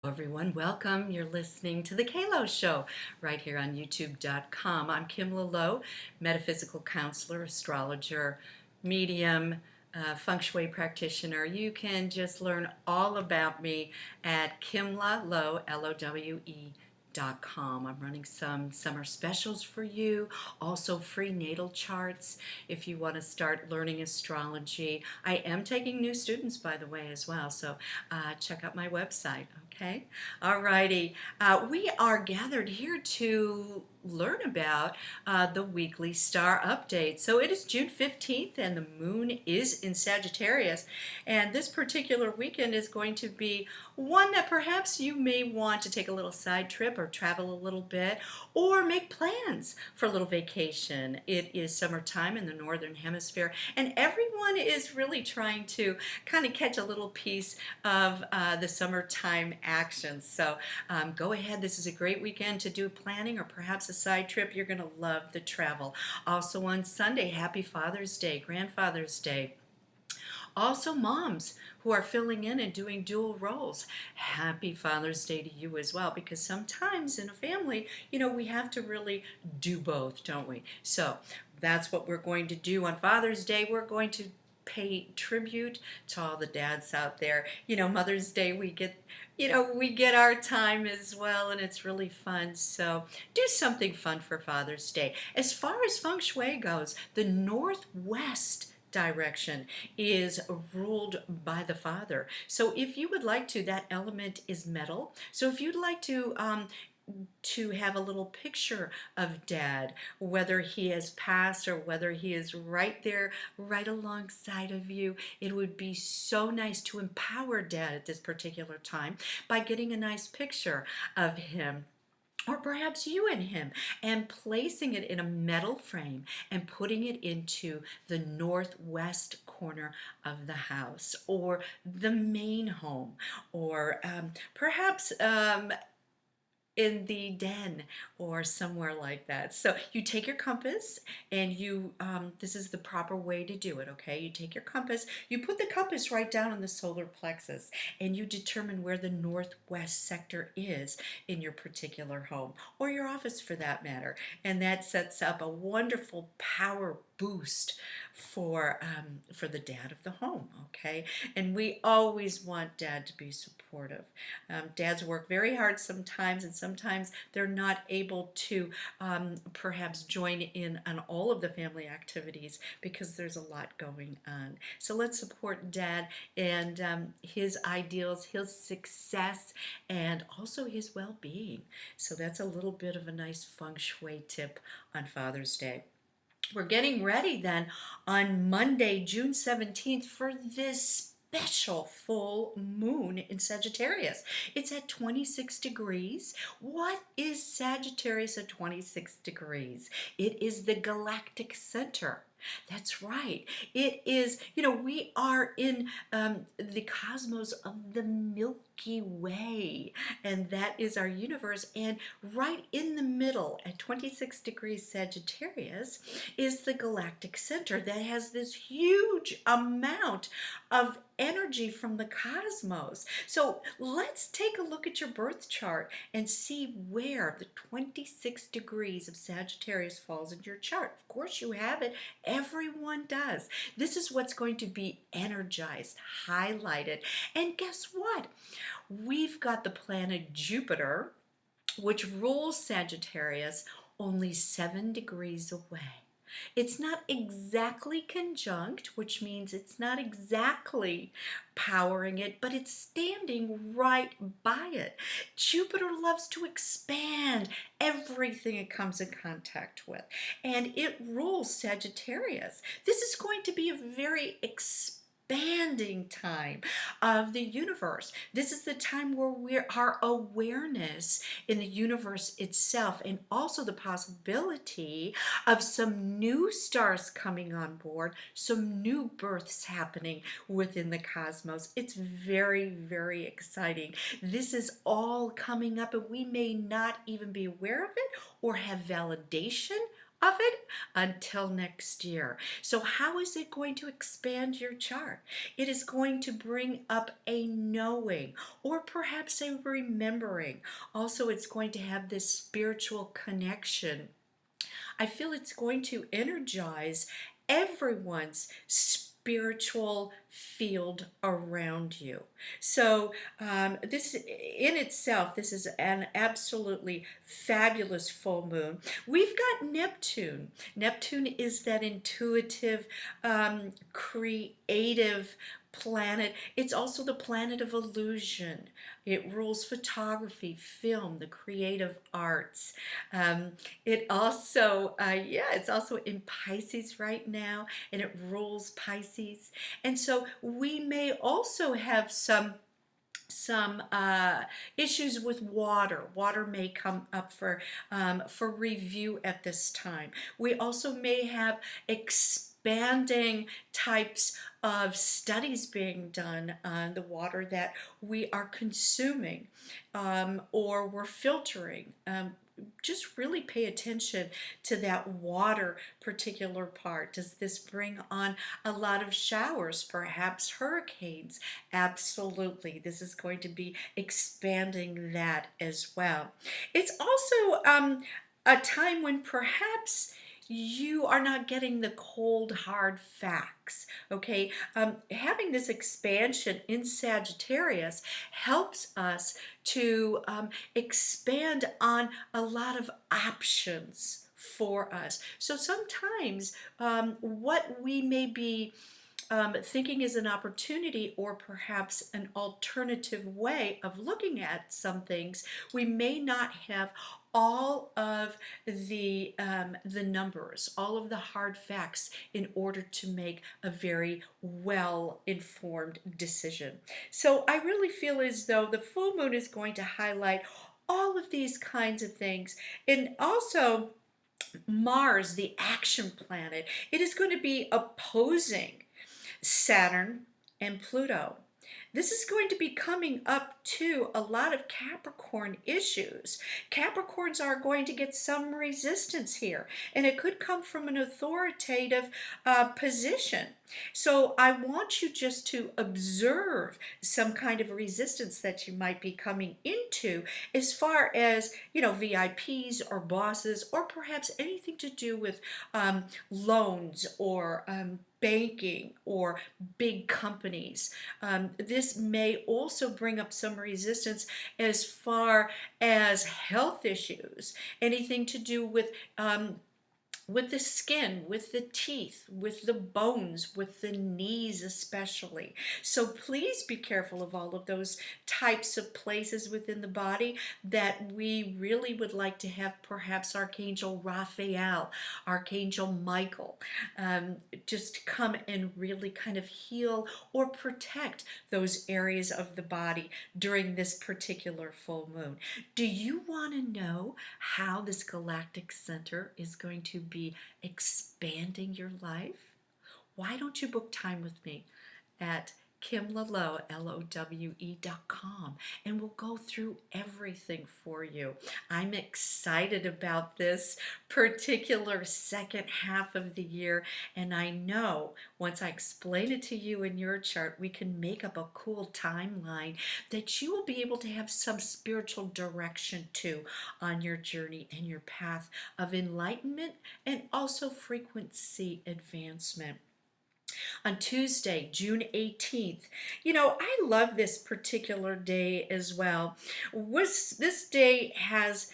Everyone, welcome. You're listening to the K Lowe Show right here on YouTube.com. I'm K Lowe, metaphysical counselor, astrologer, medium, feng shui practitioner. You can just learn all about me at kimlalowe, Lowe.com. I'm running some summer specials for you, also free natal charts if you want to start learning astrology. I am taking new students, by the way, as well, so check out my website. Okay, all righty. We are gathered here to learn about the weekly star update. So it is June 15th and the moon is in Sagittarius. And this particular weekend is going to be one that perhaps you may want to take a little side trip or travel a little bit or make plans for a little vacation. It is summertime in the Northern Hemisphere and everyone is really trying to kind of catch a little piece of the summertime action. So go ahead. This is a great weekend to do planning or perhaps a side trip. You're going to love the travel. Also on Sunday, happy Father's Day, Grandfather's Day. Also, moms who are filling in and doing dual roles, happy Father's Day to you as well, because sometimes in a family, we have to really do both, don't we? So that's what we're going to do on Father's Day. We're going to pay tribute to all the dads out there. Mother's Day we get our time as well, and it's really fun. So do something fun for Father's Day. As far as feng shui goes, the northwest direction is ruled by the father. So if you would like to, that element is metal. So if you'd like to have a little picture of dad, whether he has passed or whether he is right there, right alongside of you. It would be so nice to empower dad at this particular time by getting a nice picture of him, or perhaps you and him, and placing it in a metal frame and putting it into the northwest corner of the house or the main home, or perhaps in the den or somewhere like that. So you take your compass and this is the proper way to do it, okay? You take your compass, you put the compass right down on the solar plexus, and you determine where the northwest sector is in your particular home or your office for that matter. And that sets up a wonderful power boost for the dad of the home, okay? And we always want dad to be supportive. Dads work very hard sometimes, and sometimes they're not able to perhaps join in on all of the family activities because there's a lot going on. So let's support dad and his ideals, his success, and also his well-being. So that's a little bit of a nice feng shui tip on Father's Day. We're getting ready then on Monday, June 17th, for this special full moon in Sagittarius. It's at 26 degrees. What is Sagittarius at 26 degrees? It is the galactic center. That's right. It is, we are in the cosmos of the Milky Way, and that is our universe. And right in the middle, at 26 degrees Sagittarius, is the galactic center that has this huge amount of energy from the cosmos. So let's take a look at your birth chart and see where the 26 degrees of Sagittarius falls in your chart. Of course, you have it. Everyone does. This is what's going to be energized, highlighted. And guess what? We've got the planet Jupiter, which rules Sagittarius, only 7 degrees away. It's not exactly conjunct, which means it's not exactly powering it, but it's standing right by it. Jupiter loves to expand everything it comes in contact with, and it rules Sagittarius. This is going to be a very expanding time of the universe. This is the time where our awareness in the universe itself, and also the possibility of some new stars coming on board, some new births happening within the cosmos. It's very, very exciting. This is all coming up, and we may not even be aware of it or have validation of it until next year. So how is it going to expand your chart? It is going to bring up a knowing or perhaps a remembering. Also, it's going to have this spiritual connection. I feel it's going to energize everyone's spiritual field around you. So this in itself, this is an absolutely fabulous full moon. We've got Neptune. Neptune is that intuitive, creative planet. It's also the planet of illusion. It rules photography, film, the creative arts. It also, it's also in Pisces right now, and it rules Pisces. And so we may also have some issues with water. Water may come up for review at this time. We also may have expanding types of studies being done on the water that we are consuming, or we're filtering. Just really pay attention to that water particular part. Does this bring on a lot of showers, perhaps hurricanes? Absolutely. This is going to be expanding that as well. It's also a time when perhaps you are not getting the cold hard facts. Okay, having this expansion in Sagittarius helps us to expand on a lot of options for us. So sometimes what we may be thinking is an opportunity or perhaps an alternative way of looking at some things, we may not have all of the numbers, all of the hard facts in order to make a very well informed decision. So I really feel as though the full moon is going to highlight all of these kinds of things. And also Mars, the action planet, it is going to be opposing Saturn and Pluto. This is going to be coming up to a lot of Capricorn issues. Capricorns are going to get some resistance here, and it could come from an authoritative position. So I want you just to observe some kind of resistance that you might be coming into as far as, VIPs or bosses, or perhaps anything to do with loans or banking or big companies. This may also bring up some resistance as far as health issues, anything to do with the skin, with the teeth, with the bones, with the knees especially. So please be careful of all of those types of places within the body that we really would like to have perhaps Archangel Raphael, Archangel Michael, just come and really kind of heal or protect those areas of the body during this particular full moon. Do you want to know how this galactic center is going to be expanding your life? Why don't you book time with me at KimLaLowe, LOWE.com, and we'll go through everything for you. I'm excited about this particular second half of the year, and I know once I explain it to you in your chart, we can make up a cool timeline that you will be able to have some spiritual direction to on your journey and your path of enlightenment and also frequency advancement. On Tuesday, June 18th. I love this particular day as well. This day has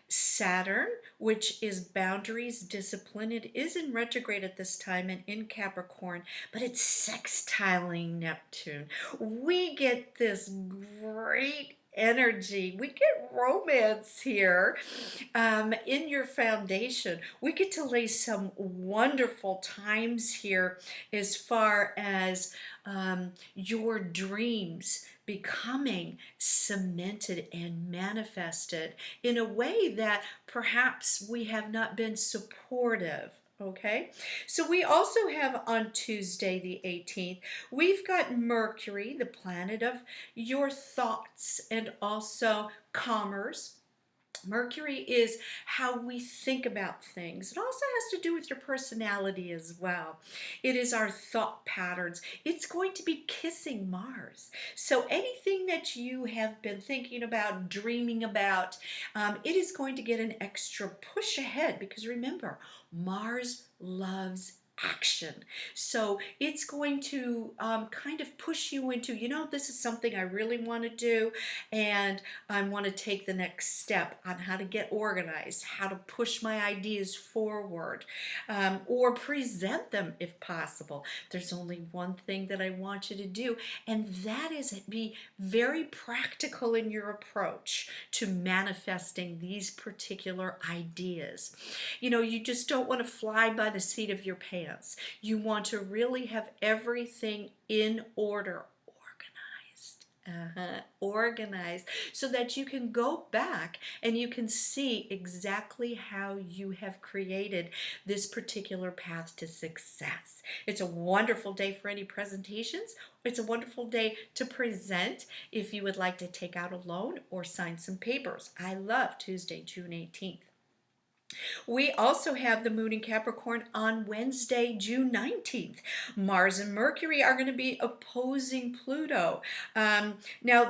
Saturn, which is boundaries, discipline. It is in retrograde at this time and in Capricorn, but it's sextiling Neptune. We get this great energy. We get romance here in your foundation. We get to lay some wonderful times here as far as your dreams becoming cemented and manifested in a way that perhaps we have not been supportive. Okay, so we also have on Tuesday the 18th, we've got Mercury, the planet of your thoughts and also commerce. Mercury is how we think about things. It also has to do with your personality as well. It is our thought patterns. It's going to be kissing Mars. So anything that you have been thinking about, dreaming about, it is going to get an extra push ahead because remember, Mars loves action. So it's going to kind of push you into, this is something I really want to do, and I want to take the next step on how to get organized, how to push my ideas forward, or present them if possible. There's only one thing that I want you to do, and that is be very practical in your approach to manifesting these particular ideas. You just don't want to fly by the seat of your pants. You want to really have everything in order, organized, so that you can go back and you can see exactly how you have created this particular path to success. It's a wonderful day for any presentations. It's a wonderful day to present if you would like to take out a loan or sign some papers. I love Tuesday, June 18th. We also have the moon in Capricorn on Wednesday, June 19th. Mars and Mercury are going to be opposing Pluto. Now,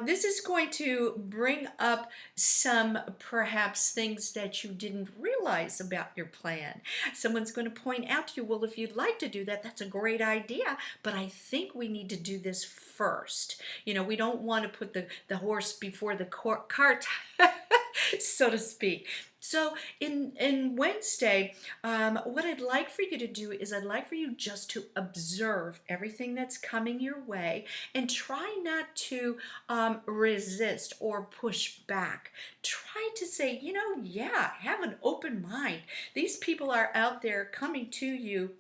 this is going to bring up some perhaps things that you didn't realize about your plan. Someone's going to point out to you, well, if you'd like to do that, that's a great idea, but I think we need to do this first. We don't want to put the horse before the cart, so to speak. So in Wednesday, what I'd like for you to do is I'd like for you just to observe everything that's coming your way and try not to resist or push back. Try to say, yeah, have an open mind. These people are out there coming to you.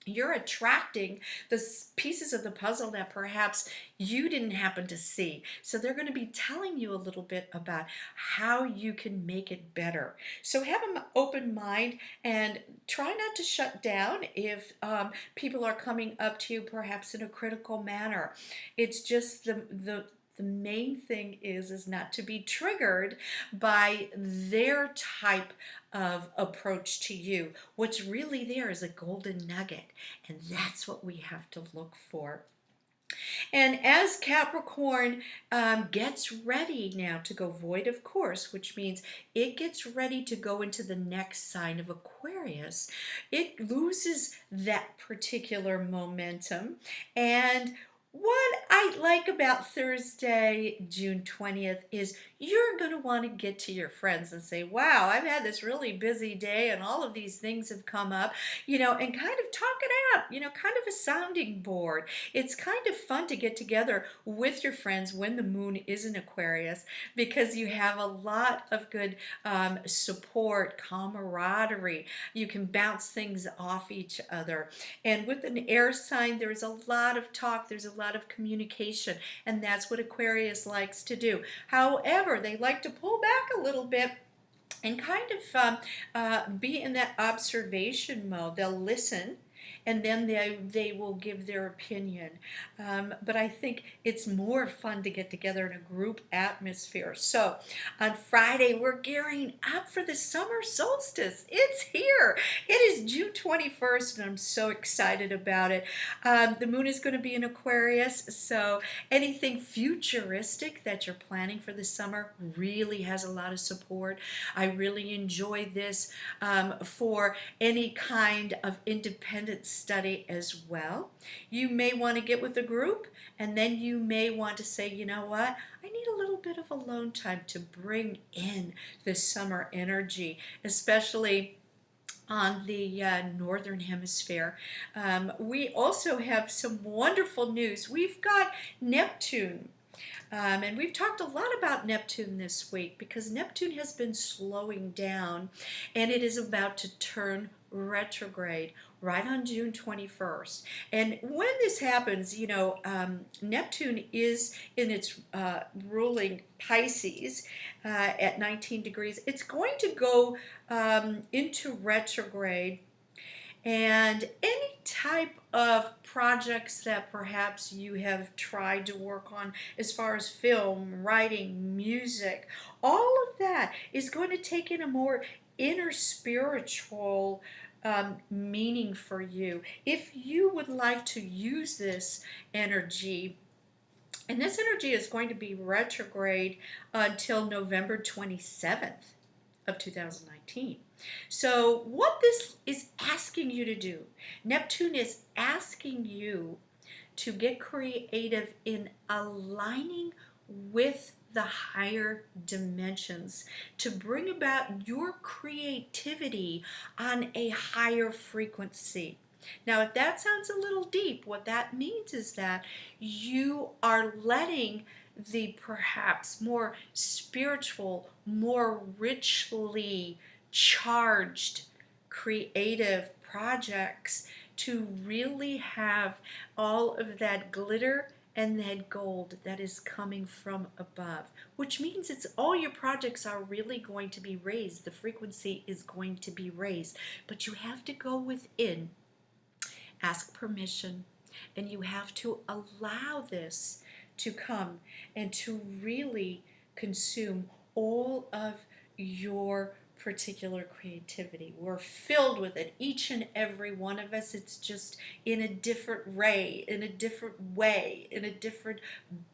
You're attracting the pieces of the puzzle that perhaps you didn't happen to see. So they're going to be telling you a little bit about how you can make it better. So have an open mind and try not to shut down if people are coming up to you perhaps in a critical manner. It's just the main thing is not to be triggered by their type of approach to you. What's really there is a golden nugget, and that's what we have to look for. And as Capricorn gets ready now to go void of course, which means it gets ready to go into the next sign of Aquarius, it loses that particular momentum. And what I like about Thursday, June 20th, is you're going to want to get to your friends and say, wow, I've had this really busy day and all of these things have come up, and kind of talk it out, kind of a sounding board. It's kind of fun to get together with your friends when the moon is in Aquarius because you have a lot of good support, camaraderie. You can bounce things off each other. And with an air sign, there's a lot of talk, there's a lot of communication, and that's what Aquarius likes to do. However, they like to pull back a little bit and kind of be in that observation mode. They'll listen and then they will give their opinion. But I think it's more fun to get together in a group atmosphere. So on Friday, we're gearing up for the summer solstice. It's here. It is June 21st, and I'm so excited about it. The moon is going to be in Aquarius, so anything futuristic that you're planning for the summer really has a lot of support. I really enjoy this for any kind of independent study as well. You may want to get with a group, and then you may want to say, you know what, I need a little bit of alone time to bring in this summer energy, especially on the northern hemisphere. We also have some wonderful news. We've got Neptune. And we've talked a lot about Neptune this week because Neptune has been slowing down and it is about to turn retrograde right on June 21st. And when this happens, Neptune is in its ruling Pisces at 19 degrees. It's going to go into retrograde And any type of projects that perhaps you have tried to work on as far as film, writing, music, all of that is going to take in a more inner spiritual meaning for you. If you would like to use this energy, and this energy is going to be retrograde until November 27th of 2019. So what this is asking you to do, Neptune is asking you to get creative in aligning with the higher dimensions, to bring about your creativity on a higher frequency. Now, if that sounds a little deep, what that means is that you are letting the perhaps more spiritual, more richly charged creative projects to really have all of that glitter and that gold that is coming from above, which means it's all your projects are really going to be raised. The frequency is going to be raised, but you have to go within, ask permission, and you have to allow this to come and to really consume all of your particular creativity. We're filled with it, each and every one of us. It's just in a different ray, in a different way, in a different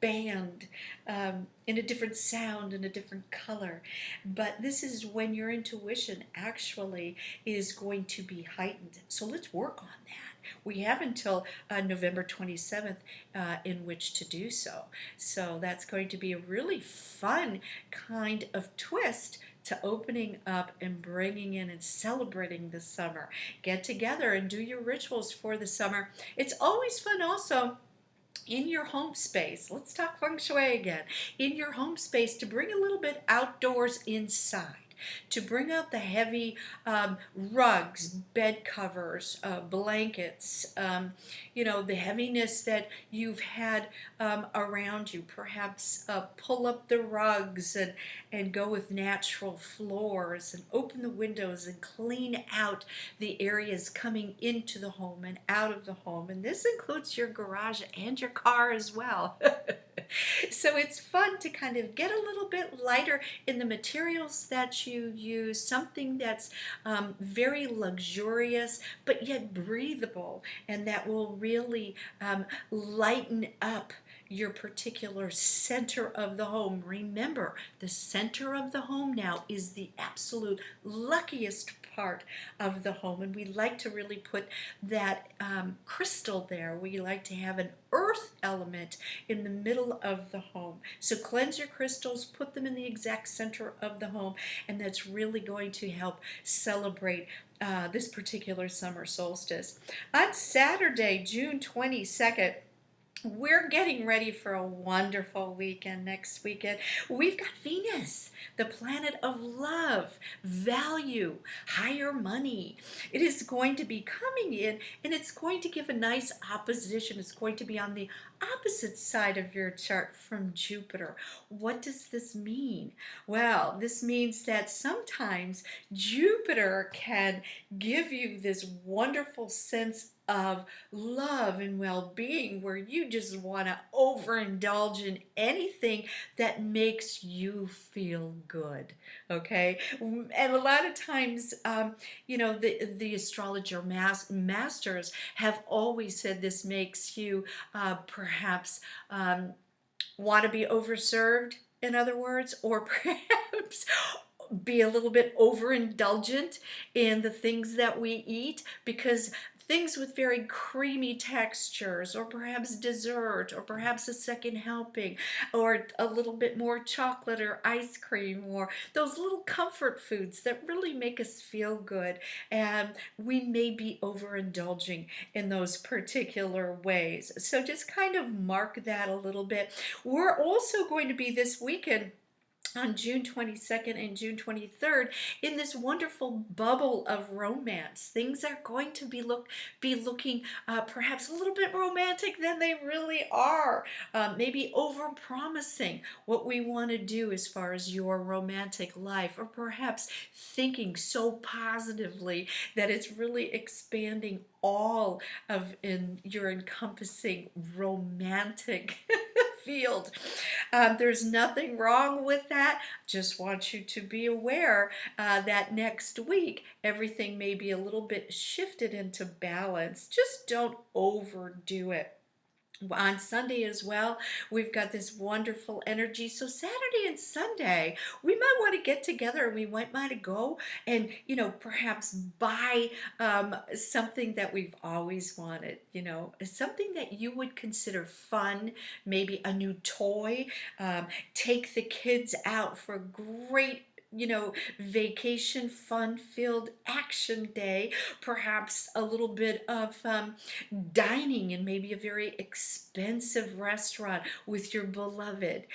band, in a different sound, in a different color. But this is when your intuition actually is going to be heightened. So let's work on that. We have until November 27th in which to do so. So that's going to be a really fun kind of twist to opening up and bringing in and celebrating the summer. Get together and do your rituals for the summer. It's always fun also in your home space. Let's talk Feng Shui again. In your home space to bring a little bit outdoors inside, to bring out the heavy rugs, bed covers, blankets, the heaviness that you've had around you. Perhaps pull up the rugs and go with natural floors and open the windows and clean out the areas coming into the home and out of the home. And this includes your garage and your car as well. So it's fun to kind of get a little bit lighter in the materials that you use, something that's very luxurious but yet breathable, and that will really lighten up your particular center of the home. Remember, the center of the home now is the absolute luckiest part of the home, and we like to really put that crystal there. We like to have an earth element in the middle of the home. So cleanse your crystals, put them in the exact center of the home, and that's really going to help celebrate this particular summer solstice. On Saturday, June 22nd, we're getting ready for a wonderful weekend next weekend. We've got Venus, the planet of love, value, higher money. It is going to be coming in, and it's going to give a nice opposition. It's going to be on the opposite side of your chart from Jupiter. What does this mean? Well, this means that sometimes Jupiter can give you this wonderful sense of love and well-being where you just want to overindulge in anything that makes you feel good. Okay, and a lot of times the astrologer masters have always said this makes you perhaps want to be overserved, in other words, or perhaps be a little bit overindulgent in the things that we eat, because things with very creamy textures, or perhaps dessert, or perhaps a second helping, or a little bit more chocolate or ice cream, or those little comfort foods that really make us feel good. And we may be overindulging in those particular ways. So just kind of mark that a little bit. We're also going to be this weekend on June 22nd and June 23rd in this wonderful bubble of romance. Things are going to be looking perhaps a little bit romantic than they really are. Maybe over promising what we want to do as far as your romantic life, or perhaps thinking so positively that it's really expanding all of in your encompassing romantic field. There's nothing wrong with that. Just want you to be aware that next week everything may be a little bit shifted into balance. Just don't overdo it. On Sunday as well, we've got this wonderful energy. So Saturday and Sunday, we might want to get together and we might want to go and, perhaps buy something that we've always wanted, something that you would consider fun, maybe a new toy. Take the kids out for a great vacation, fun-filled action day, perhaps a little bit of dining in maybe a very expensive restaurant with your beloved.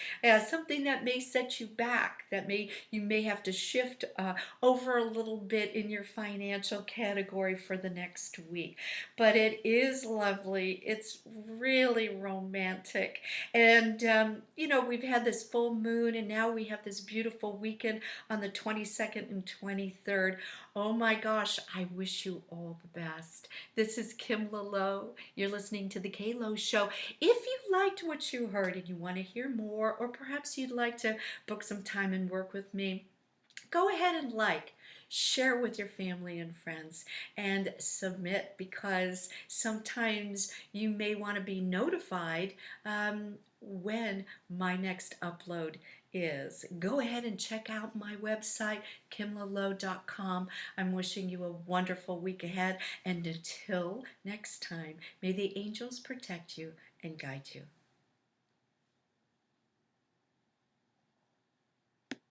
Something that may set you back, that you may have to shift over a little bit in your financial category for the next week. But it is lovely. It's really romantic. And, we've had this full moon and now we have this beautiful weekend on the 22nd and 23rd. Oh my gosh, I wish you all the best. This is K Lowe. You're listening to the K Lowe Show. If you liked what you heard and you want to hear more, or perhaps you'd like to book some time and work with me, go ahead and share with your family and friends, and submit, because sometimes you may want to be notified when my next upload is. Go ahead and check out my website, KimlaLowe.com. I'm wishing you a wonderful week ahead, and until next time, may the angels protect you and guide you.